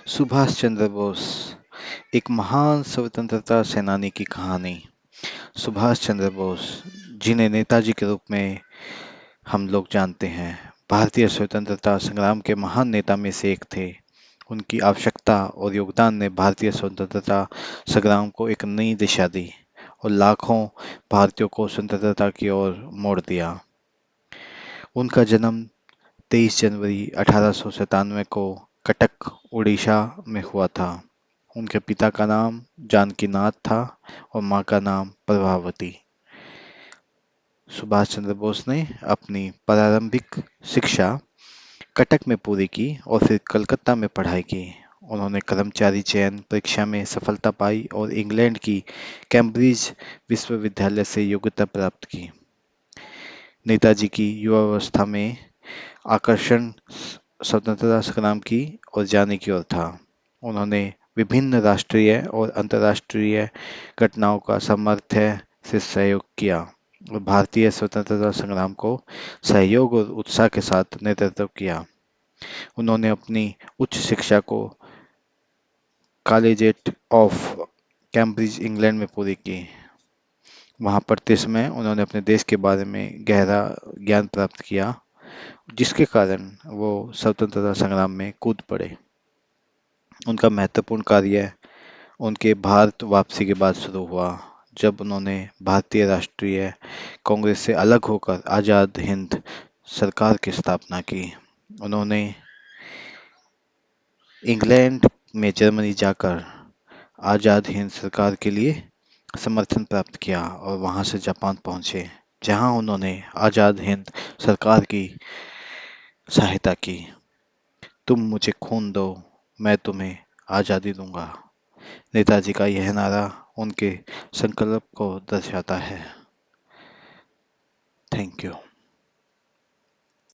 सुभाष चंद्र बोस एक महान स्वतंत्रता सेनानी की कहानी। सुभाष चंद्र बोस, जिन्हें नेताजी के रूप में हम लोग जानते हैं, भारतीय स्वतंत्रता संग्राम के महान नेता में से एक थे। उनकी आवश्यकता और योगदान ने भारतीय स्वतंत्रता संग्राम को एक नई दिशा दी और लाखों भारतीयों को स्वतंत्रता की ओर मोड़ दिया। उनका जन्म 23 जनवरी 1897 को कटक, उड़ीसा में हुआ था। उनके पिता का नाम जानकीनाथ था और मां का नाम प्रभावती। सुभाष चंद्र बोस ने अपनी प्रारंभिक शिक्षा कटक में पूरी की और फिर कलकत्ता में पढ़ाई की। उन्होंने कर्मचारी चयन परीक्षा में सफलता पाई और इंग्लैंड की कैम्ब्रिज विश्वविद्यालय से योग्यता प्राप्त की। नेताजी की युवावस्था में आकर्षण स्वतंत्रता संग्राम की ओर जाने की ओर था। उन्होंने विभिन्न राष्ट्रीय और अंतर्राष्ट्रीय घटनाओं का सामर्थ्य से सहयोग किया और भारतीय स्वतंत्रता संग्राम को सहयोग और उत्साह के साथ नेतृत्व किया। उन्होंने अपनी उच्च शिक्षा को कॉलेजिएट ऑफ कैम्ब्रिज, इंग्लैंड में पूरी की। वहां पढ़ते समय उन्होंने अपने देश के बारे में गहरा ज्ञान प्राप्त किया, जिसके कारण वो स्वतंत्रता संग्राम में कूद पड़े। उनका महत्वपूर्ण कार्य उनके भारत वापसी के बाद शुरू हुआ, जब उन्होंने भारतीय राष्ट्रीय कांग्रेस से अलग होकर आज़ाद हिंद सरकार की स्थापना की। उन्होंने इंग्लैंड में जर्मनी जाकर आज़ाद हिंद सरकार के लिए समर्थन प्राप्त किया और वहां से जापान पहुंचे, जहां उन्होंने आज़ाद हिंद सरकार की सहायता की। तुम मुझे खून दो, मैं तुम्हें आज़ादी दूंगा। नेताजी का यह नारा उनके संकल्प को दर्शाता है। Thank you.